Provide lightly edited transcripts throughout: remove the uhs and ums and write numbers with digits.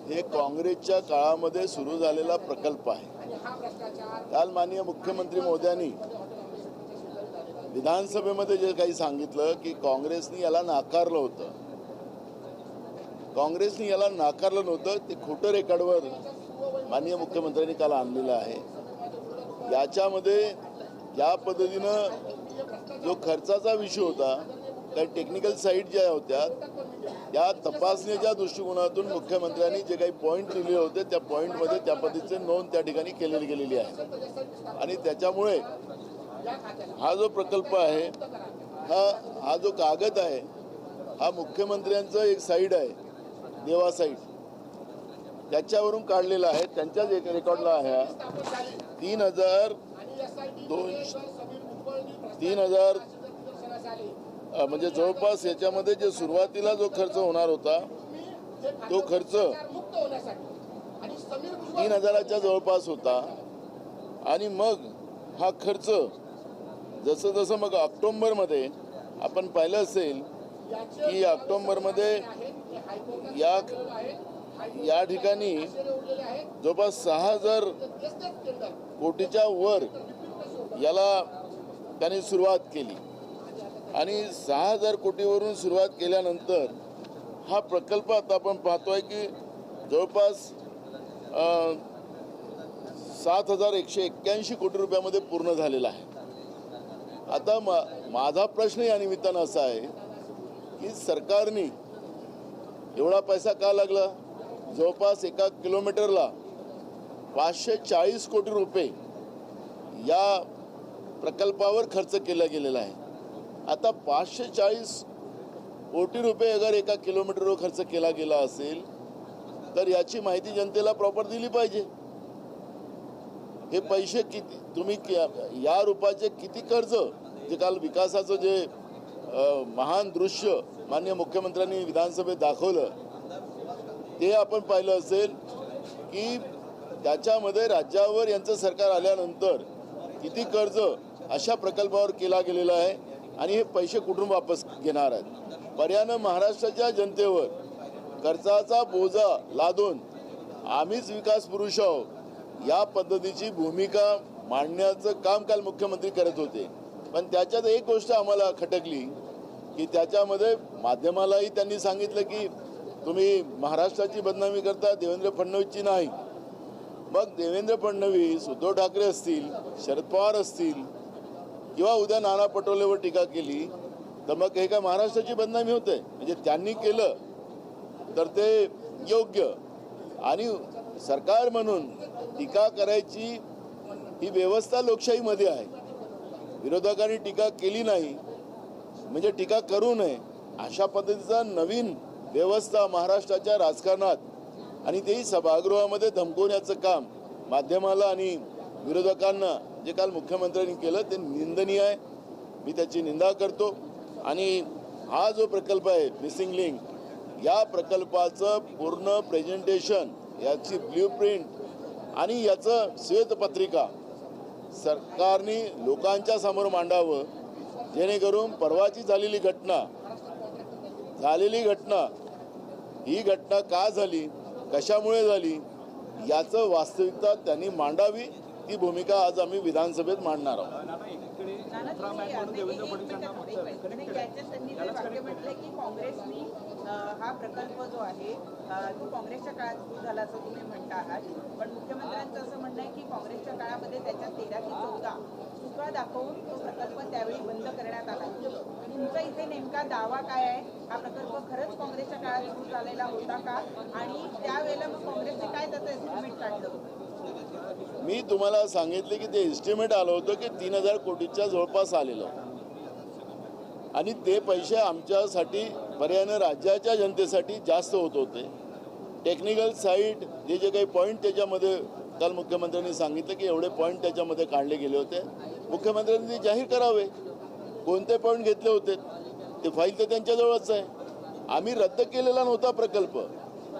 हे काँग्रेसच्या काळामध्ये सुरू झालेला प्रकल्प आहे। काल माननीय मुख्यमंत्री महोदयांनी विधानसभेमध्ये जे काही सांगितलं की काँग्रेसने याला नाकारलं होतं, काँग्रेसने याला नाकारलं नव्हतं, ते खोटं रेकॉर्डवर माननीय मुख्यमंत्र्यांनी काल आणलेलं आहे। याच्यामध्ये या पद्धतीनं जो खर्चाचा विषय होता, काही टेक्निकल साईट ज्या होत्या त्या तपासणीच्या दृष्टिकोनातून मुख्यमंत्र्यांनी जे काही पॉईंट दिले होते त्या पॉईंटमध्ये त्या पद्धतीचे नोंद त्या ठिकाणी केलेली गेलेली आहे। आणि त्याच्यामुळे हा जो प्रकल्प आहे, हा जो कागद आहे, हा मुख्यमंत्र्यांचं एक साईड आहे, देवा साईड, त्याच्यावरून काढलेला आहे। त्यांच्याच एक रेकॉर्डला आहे 3,000 म्हणजे जवळपास याच्यामध्ये जे सुरुवातीला जो खर्च होणार होता तो खर्च 3,000च्या जवळपास होता। आणि मग हा खर्च जसं जसं मग ऑक्टोबरमध्ये आपण पाहिलं असेल की ऑक्टोबरमध्ये या ठिकाणी जवळपास 6,000 कोटीच्या वर याला त्यांनी सुरुवात केली। आणि 6,000 कोटीवरून सुरुवात केल्यानंतर हा प्रकल्प आता आपण पाहतोय की जवळपास 7,181 कोटी रुपयामध्ये पूर्ण झालेला आहे। आता माझा प्रश्न या निमित्तानं असा आहे की सरकारने एवढा पैसा का लागला? जवळपास एका किलोमीटरला 540 कोटी रुपये या प्रकल्पावर खर्च केला गेलेला आहे। आता 540 कोटी रुपये अगर एका किलोमीटरवर खर्च केला गेला असेल तर याची माहिती जनतेला प्रॉपर दिली पाहिजे। हे पैसे किती तुम्ही या रूपाचे किती कर्ज, जे काल विकासाचं जे महान दृश्य माननीय मुख्यमंत्र्यांनी विधानसभेत दाखवलं ते आपण पाहिलं असेल की त्याच्यामध्ये राज्यावर यांचं सरकार आल्यानंतर किती कर्ज अशा प्रकल्पावर केला गेलेला आहे आणि हे पैसे कुठून वापस घेणार आहेत। पर्यायानं महाराष्ट्राच्या जनतेवर कर्जाचा बोजा लादून आम्हीच विकास पुरुष आहोत या पद्धतीची भूमिका मांडण्याचं काम काल मुख्यमंत्री करत होते। पण त्याच्यात एक गोष्ट आम्हाला खटकली की त्याच्यामध्ये माध्यमालाही त्यांनी सांगितलं की तुम्ही महाराष्ट्राची बदनामी करता, देवेंद्र फडणवीसची नाही। मग देवेंद्र फडणवीस, उद्धव ठाकरे असतील, शरद पवार असतील किंवा उद्या नाना पटोलेवर टीका केली तर मग हे काय महाराष्ट्राची बदनामी होते? म्हणजे त्यांनी केलं तर ते योग्य, आणि सरकार म्हणून टीका करायची ही व्यवस्था लोकशाहीमध्ये आहे। विरोधकांनी टीका केली नाही म्हणजे टीका करू नये अशा पद्धतीचा नवीन व्यवस्था महाराष्ट्राच्या राजकारणात, आणि तेही सभागृहामध्ये धमकवण्याचं काम माध्यमाला आणि विरोधकांना जे काल मुख्यमंत्र्यांनी केलं ते निंदनीय आहे। मी त्याची निंदा करतो। आणि हा जो प्रकल्प आहे मिसिंग लिंक, या प्रकल्पाचं पूर्ण प्रेझेंटेशन, याची ब्ल्यूप्रिंट आणि याचं श्वेतपत्रिका सरकारने लोकांच्या समोर मांडावं, जेणेकरून परवाची झालेली घटना ही घटना का झाली, कशामुळे झाली याचं वास्तविकता त्यांनी मांडावी। ती भूमिका आज आम्ही विधानसभेत मांडणार आहोत। हा प्रकल्प जो आहे तो काँग्रेसच्या काळात सुरू झाला असं तुम्ही म्हणता आहात, पण मुख्यमंत्र्यांचं असं म्हणणं आहे की काँग्रेसच्या काळामध्ये त्याच्या 13 की 14 चुका दाखवून तो प्रकल्प त्यावेळी बंद करण्यात आला। तुमचा इथे नेमका दावा काय आहे? हा प्रकल्प खरंच काँग्रेसच्या काळात सुरू झालेला होता का? आणि त्यावेळेला मग काँग्रेसने काय त्याचं एस्टिमेट काढलं? मी तुम्हाला सांगितले की ते एस्टिमेट आलं होतं की 3,000 कोटीच्या जवळपास आलेलं, आणि ते पैसे आमच्यासाठी पर्यायानं राज्याच्या जनतेसाठी जास्त होत होते। टेक्निकल साईट जे काही पॉईंट त्याच्यामध्ये काल मुख्यमंत्र्यांनी सांगितलं की एवढे पॉईंट त्याच्यामध्ये काढले गेले होते। मुख्यमंत्र्यांनी ते जाहीर करावे कोणते पॉईंट घेतले होते, ते फाईल तर त्यांच्याजवळच आहे। आम्ही रद्द केलेला नव्हता प्रकल्प,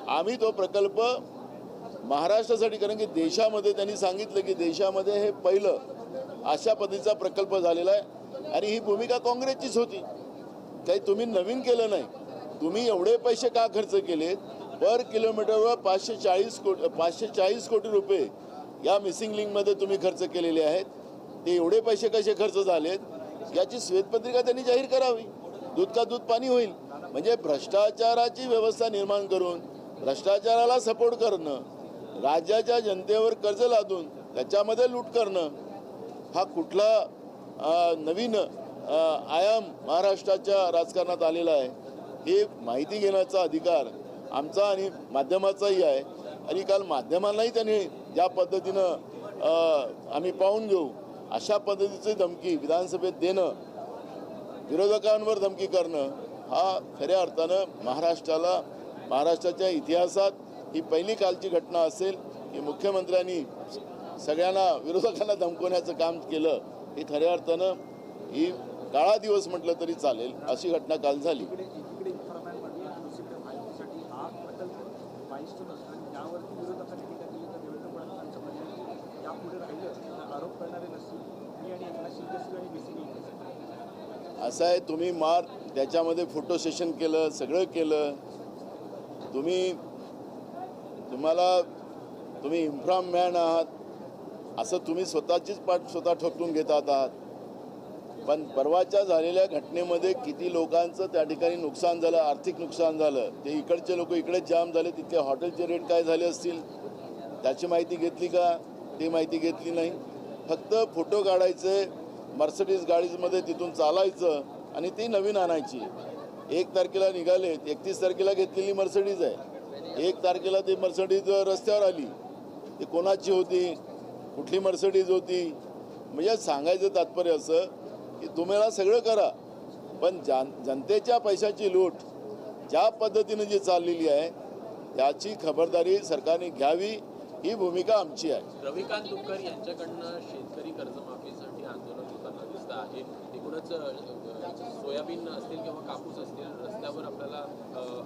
आम्ही तो प्रकल्प महाराष्ट्रासाठी, कारण की देशामध्ये त्यांनी सांगितलं की देशामध्ये हे पहिलं अशा पद्धतीचा प्रकल्प झालेला आहे आणि ही भूमिका काँग्रेसचीच होती। काही तुम्ही नवीन केलं नाही। तुम्ही एवढे पैसे का खर्च केलेत पर किलोमीटरवर 540 कोटी रुपये या मिसिंग लिंकमध्ये तुम्ही खर्च केलेले आहेत. ते एवढे पैसे कसे खर्च झालेत याची श्वेतपत्रिका त्यांनी जाहीर करावी. दूध का दूध पाणी होईल. म्हणजे भ्रष्टाचाराची व्यवस्था निर्माण करून भ्रष्टाचाराला सपोर्ट करणं, राज्याच्या जनतेवर कर्ज लादून त्याच्यामध्ये लूट करणं हा कुठला नवीन आयाम महाराष्ट्राच्या राजकारणात आलेला आहे. हे माहिती घेण्याचा अधिकार आमचा आणि माध्यमाचाही आहे. आणि काल माध्यमांनाही त्यांनी ज्या पद्धतीनं आम्ही पाहून घेऊ अशा पद्धतीची धमकी विधानसभेत देणं, विरोधकांवर धमकी करणं हा खऱ्या अर्थानं महाराष्ट्राच्या इतिहासात ही पहिली कालची घटना असेल की मुख्यमंत्र्यांनी सगळ्यांना विरोधकांना धमकवण्याचं काम केलं. हे खऱ्या अर्थानं ही काळा दिवस म्हटलं तरी चालेल अशी घटना काल झाली. असं आहे, तुम्ही त्याच्यामध्ये फोटो सेशन केलं, सगळं केलं. तुम्ही इन्फ्राम मॅन आहात असं तुम्ही स्वतःचीच पाठ स्वतः ठोकून घेतात आहात. पण परवाच्या झालेल्या घटनेमध्ये किती लोकांचं त्या ठिकाणी नुकसान झालं, आर्थिक नुकसान झालं. ते इकडचे लोक इकडेच जाम झाले. तिथले हॉटेलचे रेट काय झाले असतील त्याची माहिती घेतली का? ती माहिती घेतली नाही. फक्त फोटो काढायचे, मर्सिडीज गाडीमध्ये तिथून चालायचं आणि ती नवीन आणायची. 1 तारखेला निघाले, 31 तारखेला घेतलेली मर्सिडीज आहे. 1 तारखेला ती मर्सिडीज रस्त्यावर आली. ती कोणाची होती, कुठली मर्सिडीज होती? म्हणजे सांगायचं तात्पर्य असं की तुम्हाला सगळं करा पण जनतेच्या पैशाची लूट ज्या पद्धतीने जी चाललेली आहे त्याची खबरदारी सरकारने घ्यावी ही भूमिका आमची आहे. रविकांत तुपकर यांच्याकडनं शेतकरी कर्जमाफीसाठी आंदोलन होताना दिसतं आहे. एकूणच सोयाबीन असतील किंवा कापूस असतील रस्त्यावर आपल्याला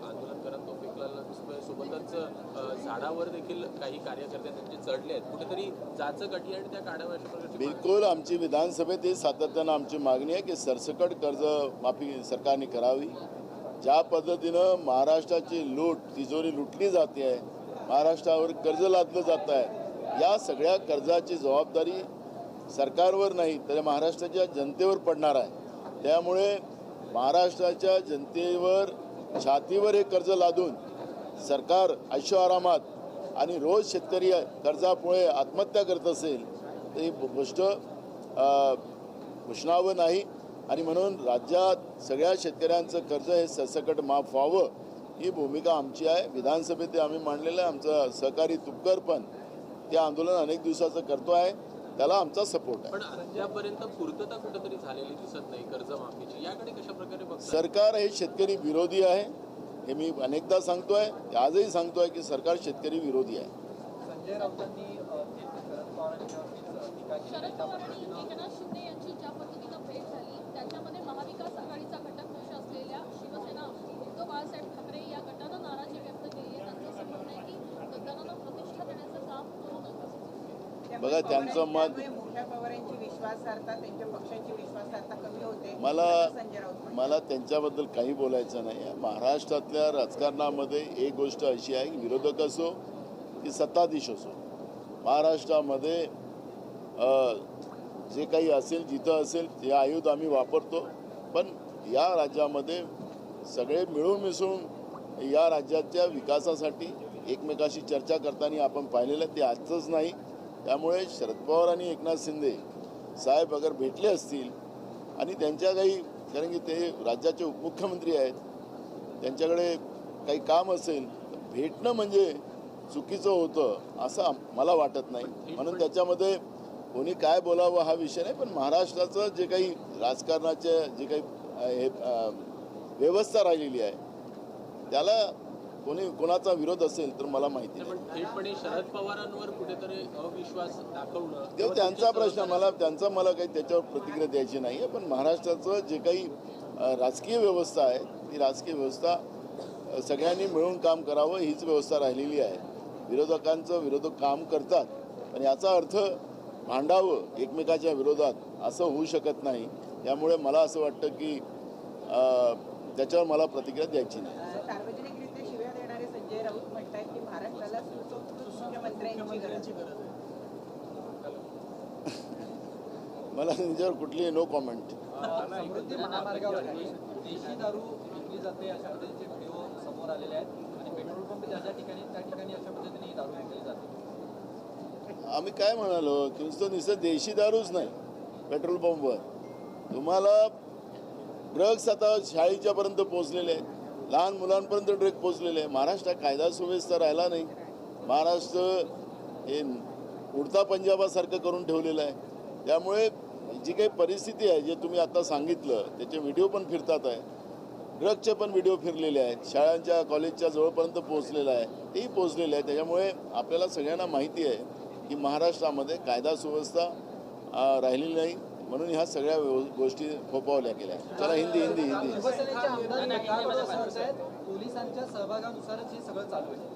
आंदोलन करत तो पिकलेला दिसतोय. सोबतच झाडावर देखील काही कार्यकर्ते त्यांचे चढले आहेत. कुठेतरी जाचक आणि त्या काढाव्या अशा प्रकारची बिलकुल आमची विधानसभेत ही सातत्यानं आमची मागणी आहे की सरसकट कर्जमाफी सरकारने करावी. ज्या पद्धतीनं महाराष्ट्राची तिजोरी लुटली जाते आहे, महाराष्ट्रावर कर्ज लादलं जात आहे, या सगळ्या कर्जाची जबाबदारी सरकारवर नाही तर महाराष्ट्राच्या जनतेवर पडणार आहे. त्यामुळे महाराष्ट्राच्या जनतेवर छातीवर हे कर्ज लादून सरकार ऐशोआरामात आणि रोज शेतकरी कर्जामुळे आत्महत्या करत असेल तर ही गोष्ट घुसणावं नाही. आणि म्हणून राज्यात सगळ्या शेतकऱ्यांचं कर्ज हे सरसकट माफ व्हावं ही भूमिका आमची आहे. विधानसभेत आम्ही मांडलेलं आहे. आमचा सहकारी तुपकर पण ते आंदोलन अनेक दिवसाचं करतो आहे, त्याला आमचा सपोर्ट आहे. पण अद्यापर्यंत पूर्तता कुठेतरी झालेली दिसत नाही कर्जमाफीची. याकडे कशा प्रकारे बघता? सरकार हे शेतकरी विरोधी आहे हे मी अनेकदा सांगतोय, आजही सांगतोय की सरकार शेतकरी विरोधी आहे. संजय राऊतांनी शरद पवार आणि एकनाथ शिंदे यांची ज्या पद्धतीनं भेट झाली त्याच्यामध्ये महाविकास आघाडीचा घटक पक्ष असलेल्या शिवसेना उद्धव बाळासाहेब ठाकरे या गटानं नाराजी व्यक्त केली आहे. त्यांचं असं म्हणणं आहे की गटानं प्रतिष्ठा देण्याचं काम करू नका. बघा त्यांचं मत, मोठ्या पवारांची विश्वासार्हता, त्यांच्या पक्षाची विश्वासार्हता कमी होते. संजय राऊत मला त्यांच्याबद्दल काही बोलायचं नाही. महाराष्ट्रातल्या राजकारणामध्ये एक गोष्ट अशी आहे की विरोधक असो की सत्ताधीश असो, महाराष्ट्रामध्ये जे काही असेल जिथं असेल ते आयुध आम्ही वापरतो. पण या राज्यामध्ये सगळे मिळून मिसळून या राज्याच्या विकासासाठी एकमेकाशी चर्चा करताना आपण पाहिलेलं ते आजचंच नाही. त्यामुळे शरद पवार आणि एकनाथ शिंदे साहेब अगर भेटले असतील आणि त्यांच्या काही, कारण की ते राज्याचे उपमुख्यमंत्री आहेत, त्यांच्याकडे काही काम असेल तर भेटणं म्हणजे चुकीचं होतं असं मला वाटत नाही. म्हणून त्याच्यामध्ये कोणी काय बोलावं हा विषय नाही. पण महाराष्ट्राचं जे काही राजकारणाचे जे काही व्यवस्था राहिलेली आहे त्याला कोणाचा विरोध असेल तर मला माहिती नाही. थेटपणे शरद पवारांवर कुठेतरी अविश्वास दाखवणं तो त्यांचा प्रश्न, मला काही त्याच्यावर प्रतिक्रिया द्यायची नाही आहे. पण महाराष्ट्राचं जे काही राजकीय व्यवस्था आहे ती राजकीय व्यवस्था सगळ्यांनी मिळून काम करावं हीच व्यवस्था राहिलेली आहे. विरोधक काम करतात पण याचा अर्थ भांडावं एकमेकाच्या विरोधात असं होऊ शकत नाही. त्यामुळे मला असं वाटतं की त्याच्यावर मला प्रतिक्रिया द्यायची नाही. सार्वजनिकरित्या शिव्या देणारे संजय राऊत मुख्यमंत्र्यांची गरज आहे? मला त्याच्यावर कुठली नो कॉमेंट. समृद्धी महामार्गावरती देशी दारू विकली जाते अशा पद्धतीचे व्हिडिओ समोर आलेले आहेत आणि पेट्रोल पंप ज्या ज्या ठिकाणी त्या ठिकाणी अशा पद्धतीने ही दारू विकली जाते. आम्ही काय म्हणालो की नुसतं देशी दारूच नाही, पेट्रोल पंपवर तुम्हाला ड्रग्स आता शाळेच्यापर्यंत पोहोचलेले आहेत, लहान मुलांपर्यंत ड्रग पोहोचलेले आहे. महाराष्ट्रात कायदा सुव्यवस्था राहिला नाही. महाराष्ट्र हे उडता पंजाबासारखं करून ठेवलेलं आहे. त्यामुळे जी काही परिस्थिती आहे, जे तुम्ही आता सांगितलं त्याचे व्हिडिओ पण फिरतात आहे, ड्रगचे पण व्हिडिओ फिरलेले आहेत, शाळांच्या कॉलेजच्या जवळपर्यंत पोहोचलेलं आहे, तेही पोहोचलेलं आहे. त्याच्यामुळे आपल्याला सगळ्यांना माहिती आहे की महाराष्ट्रामध्ये कायदा सुव्यवस्था राहिलेली नाही, म्हणून ह्या सगळ्या गोष्टी फोपावल्या गेल्या. चला हिंदी हिंदी हिंदी. शिवसेनेचे आमदार एकावर असं म्हणतायत, पोलिसांच्या सहभागानुसारच हे सगळं चालू आहे.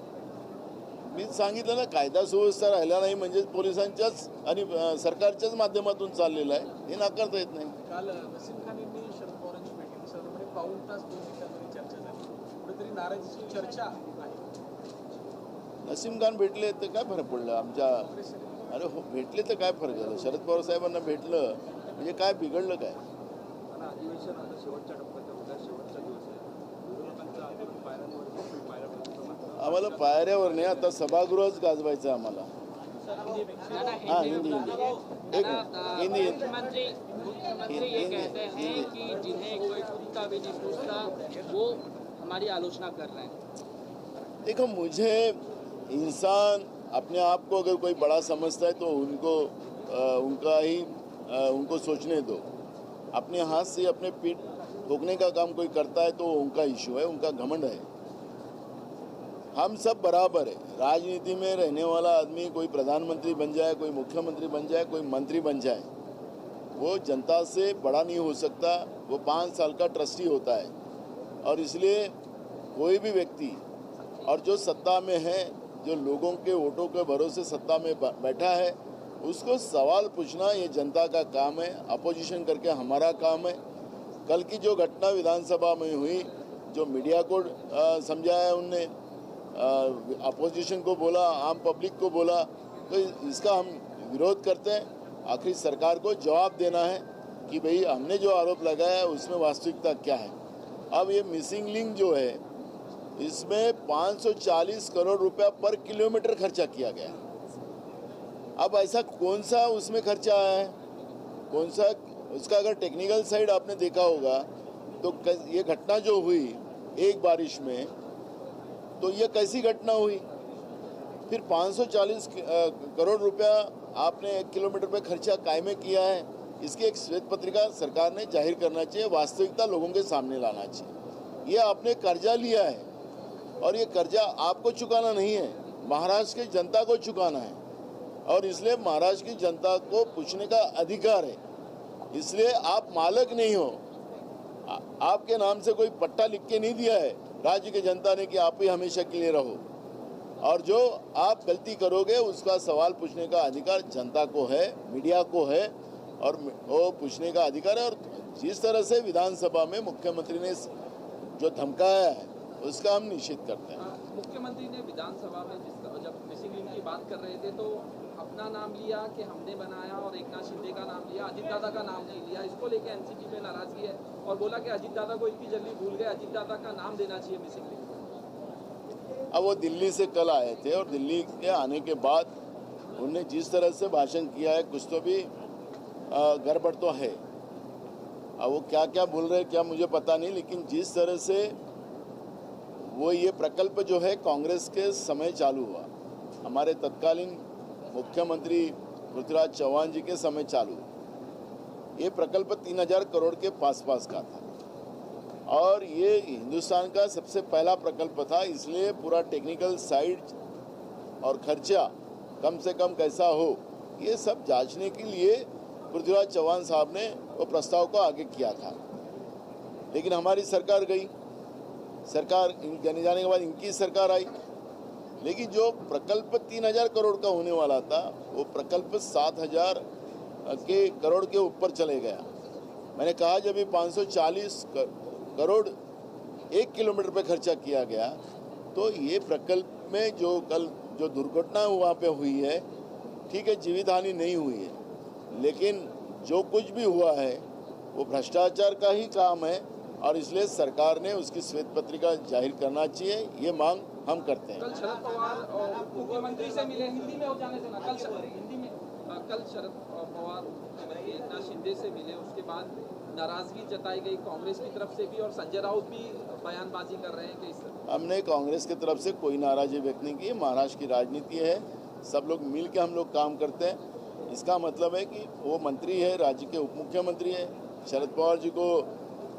मी सांगितलं ना, कायदा सुव्यवस्था राहिला नाही म्हणजे पोलिसांच्याच आणि सरकारच्याच माध्यमातून चाललेलं आहे, हे नाकारता येत नाही. काल नसीम खान यांनी शरद पवारांची भेटली, सर्वकडे पाऊण तास 2 मिनिटांमध्ये चर्चा झाली, कुठेतरी नाराजीची चर्चा आहे. नसीम खान भेटले तर काय फरक पडला आमच्या? अरे हो, भेटले तर काय फरक झाला? शरद पवार साहेबांना भेटलं म्हणजे काय बिघडलं काय? अधिवेशन आता शेवटच्या टप्प्यात उद्या शेवटचा दिवस आहे. विरोधकांचं आंदोलन पायऱ्यांवर आम्हाला पायऱ्यावर नाही, आता सभागृहच गाजवायचं आम्हाला. हाँ हिंदी हिंदी एक हिंदी मुख्यमंत्री ये कहते हैं कि जिन्हें कोई कुत्ता भी नहीं पूछता वो हमारी आलोचना कर रहे हैं. देखो, मुझे इंसान अपने आप को अगर कोई बड़ा समझता है तो उनको सोचने दो. अपने हाथ से अपने पीठ ठोकने का काम कोई करता है तो उनका इशू है, उनका घमंड है. हम सब बराबर है. राजनीति में रहने वाला आदमी कोई प्रधानमंत्री बन जाए, कोई मुख्यमंत्री बन जाए, कोई मंत्री बन जाए, वो जनता से बड़ा नहीं हो सकता. वो 5 साल का ट्रस्टी होता है. और इसलिए कोई भी व्यक्ति और जो सत्ता में है, जो लोगों के वोटों के भरोसे सत्ता में बैठा है, उसको सवाल पूछना ये जनता का काम है. अपोजिशन करके हमारा काम है. कल की जो घटना विधानसभा में हुई, जो मीडिया को समझाया उनने, अपोजिशन को बोला, आम पब्लिक को बोला, तो इसका हम विरोध करते हैं. आखिर सरकार को जवाब देना है कि भाई हमने जो आरोप लगाया है उसमें वास्तविकता क्या है. अब ये मिसिंग लिंक जो है, इसमें 540 करोड़ रुपया पर किलोमीटर खर्चा किया गया. अब ऐसा कौन सा उसमें खर्चा आया है, कौन सा उसका अगर टेक्निकल साइड आपने देखा होगा तो ये घटना जो हुई एक बारिश में, तो ये कैसी घटना हुई. फिर 540 करोड़ रुपया आपने 1 किलोमीटर पे खर्चा कायमे किया है. इसकी एक श्वेत पत्रिका सरकार ने जाहिर करना चाहिए, वास्तविकता लोगों के सामने लाना चाहिए. ये आपने कर्जा लिया है और ये कर्जा आपको चुकाना नहीं है, महाराष्ट्र की जनता को चुकाना है. और इसलिए महाराष्ट्र की जनता को पूछने का अधिकार है. इसलिए आप मालक नहीं हो. आपके नाम से कोई पट्टा लिख के नहीं दिया है राज्य की जनता ने कि आप ही हमेशा के लिए रहो. और जो आप गलती करोगे उसका सवाल पूछने का अधिकार जनता को है, मीडिया को है, और वो पूछने का अधिकार है. और जिस तरह से विधानसभा में मुख्यमंत्री ने जो धमकाया है उसका हम निषेध करते हैं. मुख्यमंत्री ने विधानसभा में जब मिसिंग लिंक की बात कर रहे थे तो अपना नाम लिया कि हमने बनाया, और एकनाथ शिंदे का नाम लिया, अजीत दादा का नाम नहीं लिया. इसको लेकर एनसीपी में नाराजगी है और बोला कि अजीत दादा को इतनी जल्दी भूल गए, अजीत दादा का नाम देना चाहिए मिसिंग लिंक. अब वो दिल्ली से कल आए थे और दिल्ली के आने के बाद उन्होंने जिस तरह से भाषण किया है, कुछ तो भी गड़बड़ तो है. अब वो क्या क्या बोल रहे हैं क्या मुझे पता नहीं, लेकिन जिस तरह से वो ये प्रकल्प जो है कांग्रेस के समय चालू हुआ, हमारे तत्कालीन मुख्यमंत्री पृथ्वीराज चौहान जी के समय चालू. ये प्रकल्प 3000 करोड़ के पास का था और ये हिंदुस्तान का सबसे पहला प्रकल्प था. इसलिए पूरा टेक्निकल साइड और खर्चा कम से कम कैसा हो, ये सब जांचने के लिए पृथ्वीराज चौहान साहब ने वो प्रस्ताव को आगे किया था. लेकिन हमारी सरकार गई, सरकार जाने के बाद इनकी सरकार आई. लेकिन जो प्रकल्प 3000 करोड़ का होने वाला था, वो प्रकल्प 7000 के करोड़ के ऊपर चले गया. मैंने कहा जब ये 540 करोड़ 1 किलोमीटर पे खर्चा किया गया, तो ये प्रकल्प में जो कल जो दुर्घटना वहाँ पे हुई है, ठीक है, जीवित हानि नहीं हुई है, लेकिन जो कुछ भी हुआ है वो भ्रष्टाचार का ही काम है और इसलिए सरकार ने उसकी श्वेत पत्रिका जाहिर करना चाहिए, ये मांग हम करते हैं। कल शरद पवार और मुख्यमंत्री से मिले, हिंदी में हो जाने देना, कल शरद पवार मुख्यमंत्री एकनाथ शिंदे से मिले, उसके बाद नाराजगी जताई गई कांग्रेस की तरफ से भी और संजय राउत भी बयानबाजी कर रहे हैं कि इस हमने कांग्रेस की तरफ से कोई नाराजगी व्यक्त नहीं की। महाराष्ट्र की राजनीति है, सब लोग मिल के हम लोग काम करते हैं। इसका मतलब है कि वो मंत्री है, राज्य के उप मुख्यमंत्री है। शरद पवार जी को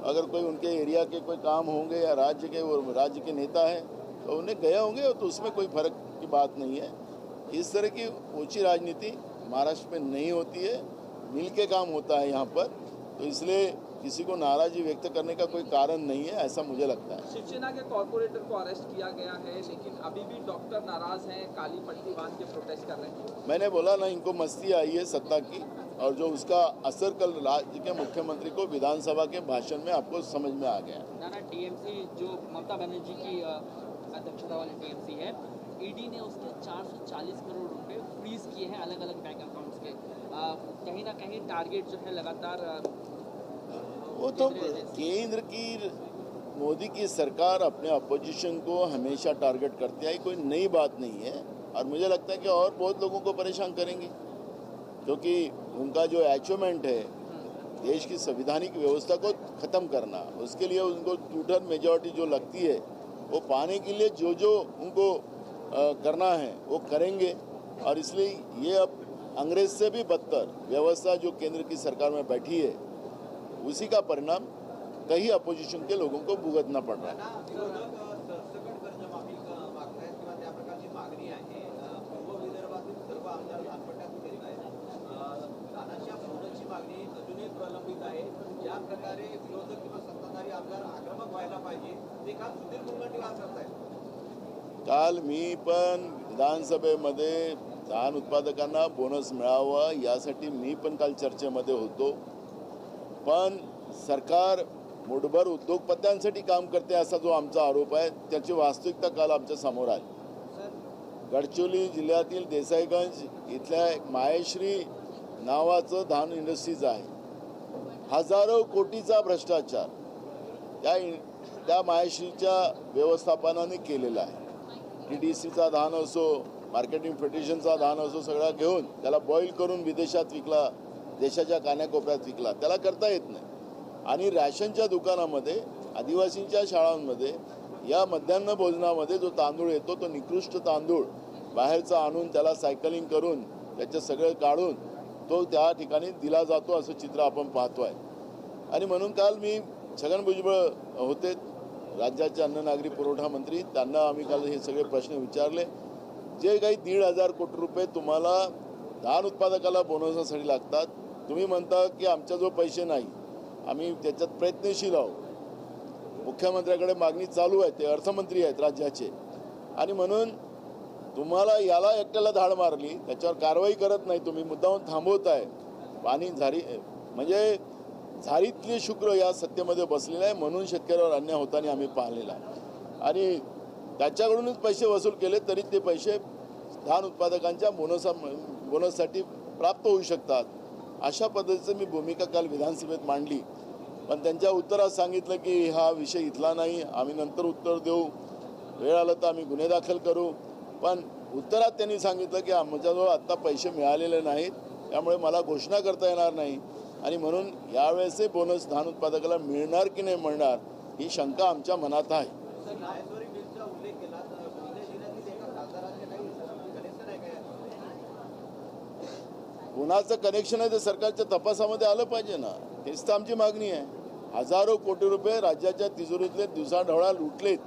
अगर कोई उनके एरिया के कोई काम होंगे या राज्य के, वो राज्य के नेता हैं तो उन्हें गए होंगे, तो उसमें कोई फर्क की बात नहीं है। इस तरह की ऊंची राजनीति महाराष्ट्र में नहीं होती है, मिल के काम होता है यहाँ पर, तो इसलिए किसी को नाराजगी व्यक्त करने का कोई कारण नहीं है, ऐसा मुझे लगता है। शिवसेना के कॉर्पोरेटर को अरेस्ट किया गया है, लेकिन अभी भी डॉक्टर नाराज हैं, काली पट्टी बांध के प्रोटेस्ट कर रहे हैं। मैंने बोला ना, इनको मस्ती आई है सत्ता की, और जो उसका असर कल राज्य के मुख्यमंत्री को विधानसभा के भाषण में आपको समझ में आ गया। नाना, टीएमसी जो ममता बनर्जी की अध्यक्षता वाली टीएमसी है, ईडी ने उसके 440 करोड़ रुपए फ्रीज किए हैं अलग अलग बैंक अकाउंट्स के। कहीं ना कहीं टारगेट जो है लगातार वो तो केंद्र की मोदी की सरकार अपने अपोजिशन को हमेशा टारगेट करती है, कोई नई बात नहीं है। और मुझे लगता है कि और बहुत लोगों को परेशान करेंगे, क्योंकि उनका जो अचीवमेंट है देश की संवैधानिक व्यवस्था को ख़त्म करना, उसके लिए उनको 2/3 मेजॉरिटी जो लगती है वो पाने के लिए जो जो उनको करना है वो करेंगे। और इसलिए ये अब अंग्रेज से भी बदतर व्यवस्था जो केंद्र की सरकार में बैठी है, उसी का परिणाम कई अपोजिशन के लोगों को भुगतना पड़ रहा है। सरसकट कर्जमाफी मागतायत किंवा त्या प्रकारची मागणी आहे पूर्व विदर्भातील सर्व आमदार लालपट्ट्यात उतरले आहेत। नानाच्या भवनाची मागणी अजूनही प्रलंबित आहे। या प्रकारे विरोधक किंवा सत्ताधारी आमदार आक्रमक व्हायला पाहिजे, ते काल सुधीर मुनगंटीवार करतायत। काल मी पण विधानसभेमध्ये धान उत्पादकांना बोनस मिळावा यासाठी मी पण काल चर्चेमध्ये होतो, पण सरकार मुठभर उद्योगपत्यांसाठी काम करते असा जो आमचा आरोप आहे त्याची वास्तविकता काल आमच्या समोर आली। गडचिरोली जिल्ह्यातील देसाईगंज इथल्या एक माहेश्री नावाचं धान इंडस्ट्रीज आहे, हजारो कोटीचा भ्रष्टाचार त्या माहेश्रीच्या व्यवस्थापनाने केलेला आहे। TDCचा धान असो, मार्केटिंग फेडरेशनचा धान असो, सगळा घेऊन त्याला बॉईल करून विदेशात विकला, देशाच्या कानाकोपऱ्यात विकला, त्याला करता येत नाही। आणि राशनच्या दुकानामध्ये, आदिवासींच्या शाळांमध्ये या मध्यान्ह भोजनामध्ये जो तांदूळ येतो तो निकृष्ट तांदूळ बाहेरचा आणून त्याला सायकलिंग करून त्याचे सगळे काढून तो त्या ठिकाणी दिला जातो, असं चित्र आपण पाहतोय। आणि म्हणून काल मी छगन भुजबळ होते राज्याचे अन्न नागरी पुरवठा मंत्री, त्यांना आम्ही काल हे सगळे प्रश्न विचारले। जे काही 1,500 कोटी रुपये तुम्हाला धान उत्पादकाला बोनससाठी लागतात, तुम्ही म्हणता की आमच्या जो पैसे नाही, आम्ही त्याच्यात प्रयत्नशील आहोत, मुख्यमंत्र्याकडे मागणी चालू आहे, ते अर्थमंत्री आहेत राज्याचे, आणि म्हणून तुम्हाला याला एकट्याला धाड मारली, त्याच्यावर कारवाई करत नाही, तुम्ही मुद्दामून थांबवताय। पाणी झारी म्हणजे झारीतले शुक्र या सत्तेमध्ये बसलेलं आहे, म्हणून शेतकऱ्यावर अन्याय होताना आम्ही पाहिलेला आहे। आणि त्याच्याकडूनच पैसे वसूल केले तरी ते पैसे धान उत्पादकांच्या बोनससाठी प्राप्त होऊ शकतात। अशा पद्धतीची मी भूमिका काल विधानसभेत मांडली, पण त्यांच्या उत्तरात सांगितलं की हा विषय इथला नाही, आम्ही नंतर उत्तर देऊ, वेळ आलं तर आम्ही गुन्हे दाखल करू। पण उत्तरात त्यांनी सांगितलं की आमच्याजवळ आत्ता पैसे मिळालेले नाहीत, त्यामुळे मला घोषणा करता येणार नाही, आणि म्हणून यावेळेस बोनस धान उत्पादकाला मिळणार की नाही मिळणार ही शंका आमच्या मनात आहे। कोणाचं कनेक्शन आहे ते सरकारच्या तपासामध्ये आलं पाहिजे ना, हेच तर आमची मागणी आहे। हजारो कोटी रुपये राज्याच्या तिजोरीतले दिवसाढवळा लुटलेत,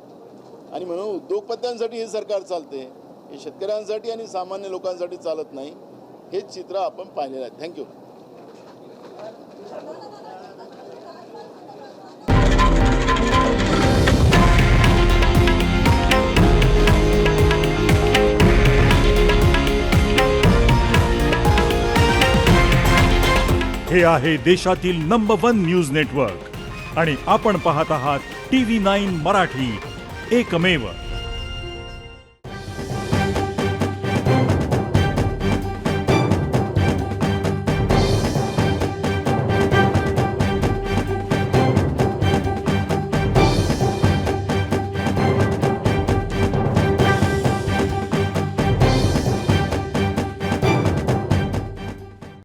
आणि म्हणून उद्योगपत्यांसाठी हे सरकार चालते, हे शेतकऱ्यांसाठी आणि सामान्य लोकांसाठी चालत नाही, हेच चित्र आपण पाहिलेलं आहे। थँक्यू। हे आहे देशातील नंबर 1 न्यूज नेटवर्क आणि आपण पाहत आहात TV9 मराठी, एकमेव।